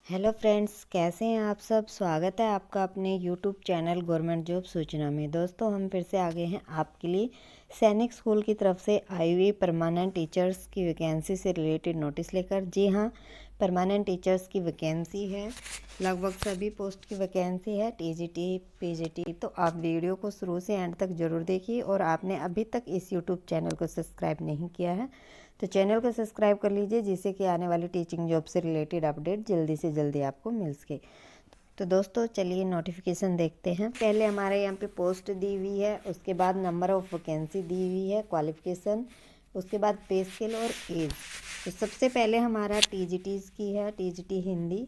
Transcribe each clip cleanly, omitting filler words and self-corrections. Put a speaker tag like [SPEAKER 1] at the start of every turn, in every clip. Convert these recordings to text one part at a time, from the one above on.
[SPEAKER 1] Hello friends, कैसे हैं आप सब। स्वागत है आपका अपने यूट्यूब चैनल गवर्नमेंट जॉब सूचना में। दोस्तों, हम फिर से आ गए हैं आपके लिए सैनिक स्कूल की तरफ से आई हुई परमानेंट टीचर्स की वैकेंसी से रिलेटेड नोटिस लेकर। जी हाँ, परमानेंट टीचर्स की वैकेंसी है, लगभग सभी पोस्ट की वैकेंसी है, टीजीटी पीजीटी। तो आप वीडियो को शुरू से एंड तक ज़रूर देखिए, और आपने अभी तक इस यूट्यूब चैनल को सब्सक्राइब नहीं किया है तो चैनल को सब्सक्राइब कर लीजिए, जिससे कि आने वाली टीचिंग जॉब से रिलेटेड अपडेट जल्दी से जल्दी आपको मिल सके। तो दोस्तों, चलिए नोटिफिकेशन देखते हैं। पहले हमारे यहाँ पे पोस्ट दी हुई है, उसके बाद नंबर ऑफ वैकेंसी दी हुई है, क्वालिफिकेशन, उसके बाद पे स्केल और एज। तो सबसे पहले हमारा टीजीटीज़ की है, टीजीटी हिंदी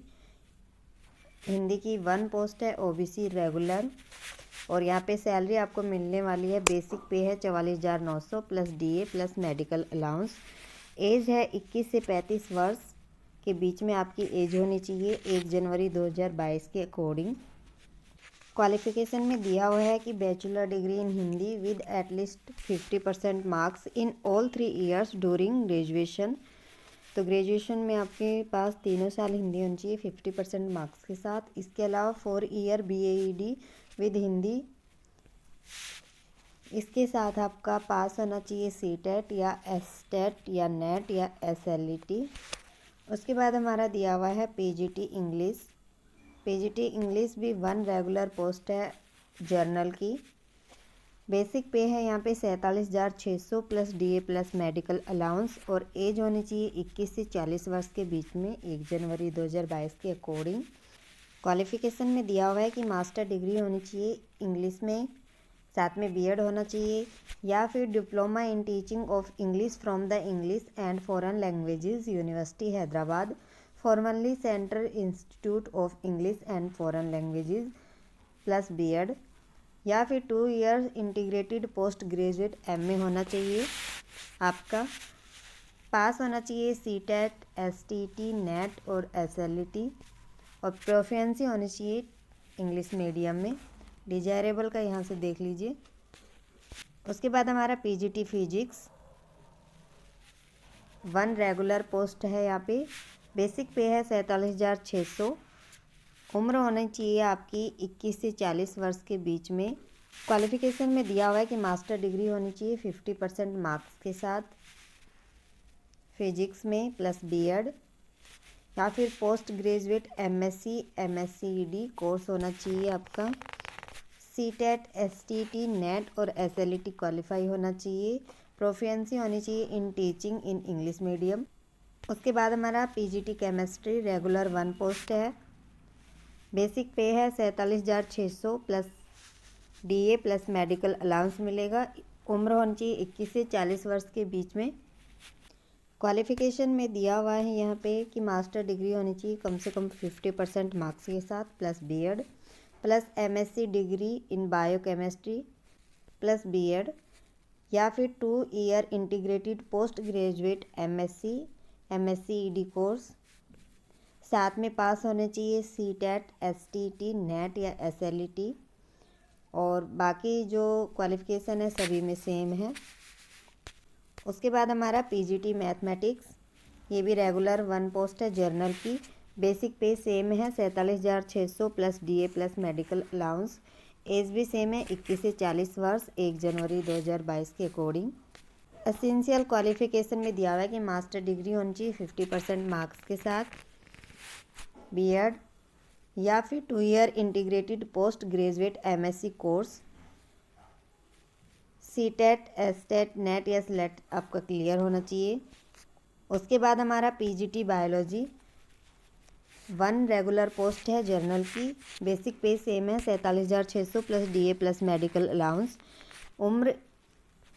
[SPEAKER 1] की 1 पोस्ट है, ओबीसी रेगुलर। और यहाँ पे सैलरी आपको मिलने वाली है, बेसिक पे है 44,900 plus DA plus medical allowance. Age है 21 से 35 वर्ष के बीच में आपकी एज होनी चाहिए 1 जनवरी 2022 के अकॉर्डिंग। क्वालिफिकेशन में दिया हुआ है कि bachelor degree in Hindi with at least 50% marks in all 3 years during graduation. तो ग्रेजुएशन में आपके पास 3 साल हिंदी होनी चाहिए 50% मार्क्स के साथ। इसके अलावा 4 ईयर बीएडी विद हिंदी, इसके साथ आपका पास होना चाहिए सीटेट या एसटेट या नेट या एसएलईटी। उसके बाद हमारा दिया हुआ है पीजीटी इंग्लिश। पीजीटी इंग्लिश भी 1 रेगुलर पोस्ट है जर्नल की। बेसिक पे है यहाँ पे 47,600 plus DA plus medical allowance. और एज होनी चाहिए 21 से 40 वर्ष के बीच में 1 जनवरी 2022 के अकॉर्डिंग। क्वालिफिकेशन में दिया हुआ है कि मास्टर डिग्री होनी चाहिए इंग्लिश में, साथ में बीएड होना चाहिए, या फिर diploma in teaching of English from the English and foreign languages university Hyderabad, formerly central institute of English and foreign languages plus BEd, या फिर 2 year integrated post graduate MA होना चाहिए आपका। पास होना चाहिए सीटेट एसटीटी नेट और एसएलईटी, और प्रोफिशिएंसी होनी चाहिए इंग्लिश मीडियम में। डिजायरेबल का यहाँ से देख लीजिए। उसके बाद हमारा पीजीटी फिजिक्स 1 रेगुलर पोस्ट है यहाँ पे। बेसिक पे है 47,600। उम्र होनी चाहिए आपकी 21 से 40 वर्ष के बीच में। क्वालिफिकेशन में दिया हुआ है कि मास्टर डिग्री होनी चाहिए 50% मार्क्स के साथ फिजिक्स में प्लस बीएड, या फिर post graduate MSc MScEd course होना चाहिए आपका। सीटेट एसटीटी नेट और एसएलईटी क्वालिफाई होना चाहिए। प्रोफिशिएंसी होनी चाहिए in teaching in English medium. उसके बाद हमारा पीजीटी केमिस्ट्री रेगुलर 1 पोस्ट है। बेसिक पे है 47,600 plus DA plus medical allowance मिलेगा। उम्र होनी चाहिए 21 से 40 वर्ष के बीच में। क्वालिफिकेशन में दिया हुआ है यहाँ पे कि मास्टर डिग्री होनी चाहिए कम से कम 50% मार्क्स के साथ plus BEd, plus MSc degree in biochemistry plus BEd, या फिर 2 year integrated post graduate MSc MScEd course. साथ में पास होने चाहिए सीटेट एसटीटी नेट या एसएलईटी। और बाकी जो क्वालिफिकेशन है सभी में सेम है। उसके बाद हमारा पीजीटी मैथमेटिक्स, ये भी रेगुलर 1 पोस्ट है जर्नल की। बेसिक पे सेम है 47,600 plus DA plus medical allowance. Age भी सेम है 21 से 40 वर्ष 1 जनवरी 2022 के अकॉर्डिंग। एसेंशियल क्वालिफिकेशन में दिया हुआ है कि मास्टर डिग्री होनी चाहिए 50% मार्क्स के साथ, बीएड, या फिर 2 year integrated post graduate MSc course. CTET STET net या स्लेट आपका क्लियर होना चाहिए। उसके बाद हमारा पीजीटी बायोलॉजी 1 रेगुलर पोस्ट है जर्नल की। बेसिक पे सेम है 47,600 plus DA plus medical allowance. उम्र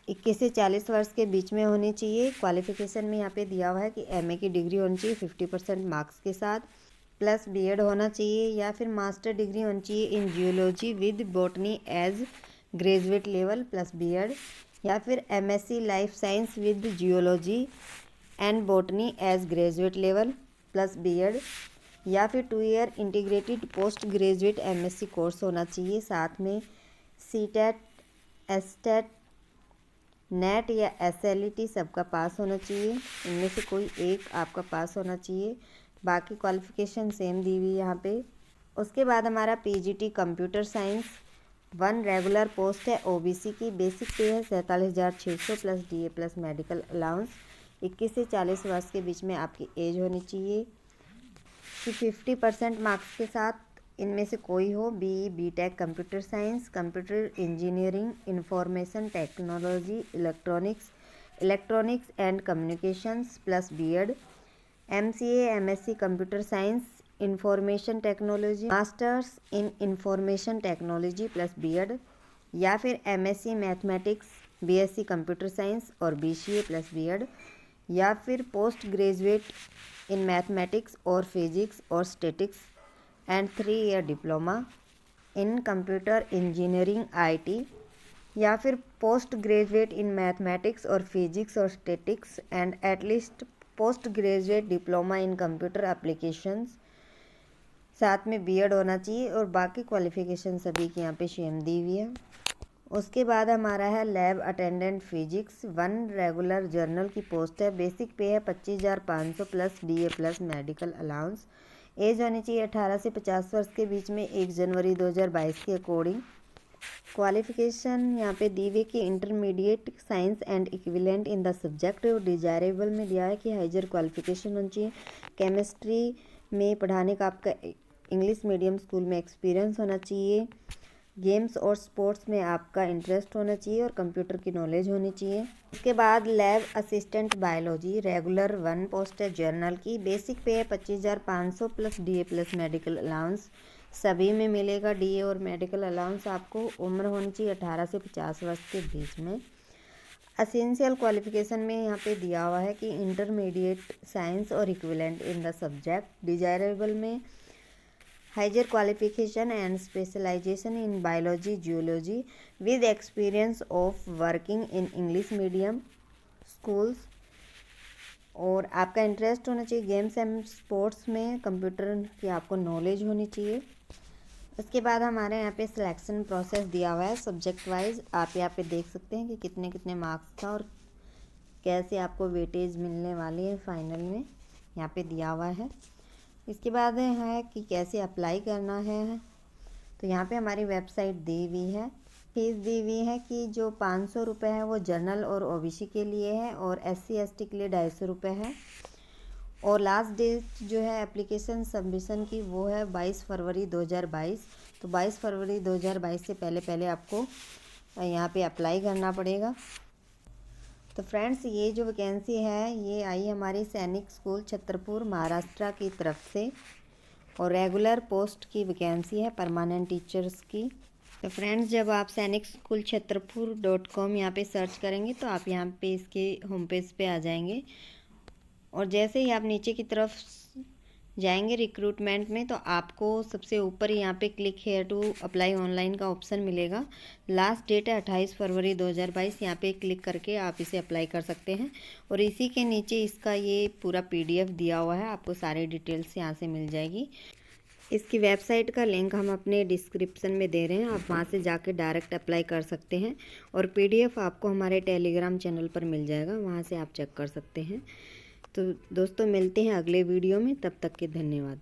[SPEAKER 1] 21 से 40 वर्ष के बीच में होनी चाहिए। क्वालिफिकेशन में यहाँ पे दिया हुआ है कि एमए की डिग्री होनी चाहिए 50% मार्क्स के साथ, प्लस बीएड होना चाहिए, या फिर मास्टर डिग्री होनी चाहिए in geology with botany as graduate level plus BEd, या फिर MSc life science with geology and botany as graduate level plus BEd, या फिर 2 year integrated post graduate MSc course होना चाहिए। साथ में सीटेट एसटेट नेट या एसएलईटी सबका पास होना चाहिए, इनमें से कोई एक आपका पास होना चाहिए। बाकी क्वालिफ़िकेशन सेम दी हुई है यहाँ पे। उसके बाद हमारा PGT computer science 1 regular post है ओबीसी की। बेसिक पे है 47,600 plus DA plus medical allowance. 21 से 40 वर्ष के बीच में आपकी एज होनी चाहिए कि 50% मार्क्स के साथ इनमें से कोई हो। BTech computer science, computer engineering, information technology, electronics and communications plus BEd. MCA MSc computer science information technology, masters in information technology plus BEd, या फिर MSc mathematics, BSc computer science और बीसीए प्लस बीएड, या फिर post graduate in mathematics और physics और statics and 3 year diploma in computer engineering IT, या फिर post graduate in mathematics और फिजिक्स और statics and at least post graduate diploma in computer applications. साथ में बीएड होना चाहिए और बाकी क्वालिफ़िकेशन सभी की यहाँ पे सेम दी हुई है। उसके बाद हमारा है lab attendant physics 1 regular general की पोस्ट है। बेसिक पे है 25,500 plus DA plus medical allowance. Age होनी चाहिए 18 से 50 वर्ष के बीच में 1 जनवरी 2022 के अकॉर्डिंग। क्वालिफ़िकेशन यहाँ पे दी हुई कि intermediate science and equivalent in the subject. Desirable में दिया है कि हाइजर क्वालिफ़िकेशन होनी चाहिए। केमिस्ट्री में पढ़ाने का आपका इंग्लिश मीडियम स्कूल में एक्सपीरियंस होना चाहिए। गेम्स और स्पोर्ट्स में आपका इंटरेस्ट होना चाहिए और कंप्यूटर की नॉलेज होनी चाहिए। उसके बाद lab assistant biology regular 1 post है जर्नल की। बेसिक पे है 25,500 plus DA plus medical allowance. सभी में मिलेगा डीए और मेडिकल अलाउंस। आपको उम्र होनी चाहिए 18 से 50 वर्ष के बीच में। असेंशियल क्वालिफ़िकेशन में यहाँ पे दिया हुआ है कि इंटरमीडिएट साइंस और equivalent in the subject. Desirable में higher qualification and specialisation in biology geology with experience of working in English medium schools. और आपका इंटरेस्ट होना चाहिए गेम्स एंड स्पोर्ट्स में। कंप्यूटर की आपको नॉलेज होनी चाहिए। उसके बाद हमारे यहाँ पे सिलेक्शन प्रोसेस दिया हुआ है सब्जेक्ट वाइज। आप यहाँ पे देख सकते हैं कि कितने कितने मार्क्स था और कैसे आपको वेटेज मिलने वाली है फाइनल में, यहाँ पे दिया हुआ है। इसके बाद है कि कैसे अप्लाई करना है। तो यहाँ पे हमारी वेबसाइट दी हुई है। फीस दी हुई है कि जो 500 रुपये है वो जनरल और ओबीसी के लिए है और एससी एसटी के लिए 250 रुपये है। और लास्ट डेट जो है एप्लीकेशन सबमिशन की वो है 22 फरवरी 2022। तो 22 फरवरी 2022 से पहले पहले आपको यहाँ पे अप्लाई करना पड़ेगा। तो फ्रेंड्स ये जो वैकेंसी है ये आई हमारी सैनिक स्कूल छतरपुर महाराष्ट्र की तरफ से और रेगुलर पोस्ट की वैकेंसी है परमानेंट टीचर्स की। तो फ्रेंड्स जब आप सैनिक स्कूल छतरपुर.com यहाँ पे सर्च करेंगे तो आप यहाँ पे इसके होम पेज पे आ जाएंगे और जैसे ही आप नीचे की तरफ जाएंगे रिक्रूटमेंट में तो आपको सबसे ऊपर यहाँ पे click here to apply online का ऑप्शन मिलेगा। लास्ट डेट है 28 फरवरी 2022। यहाँ पे क्लिक करके आप इसे अप्लाई कर सकते हैं और इसी के नीचे इसका ये पूरा पीडीएफ दिया हुआ है। आपको सारी डिटेल्स यहाँ से मिल जाएगी। इसकी वेबसाइट का लिंक हम अपने डिस्क्रिप्शन में दे रहे हैं, आप वहाँ से जाके डायरेक्ट अप्लाई कर सकते हैं और पीडीएफ आपको हमारे टेलीग्राम चैनल पर मिल जाएगा, वहाँ से आप चेक कर सकते हैं। तो दोस्तों मिलते हैं अगले वीडियो में, तब तक के धन्यवाद।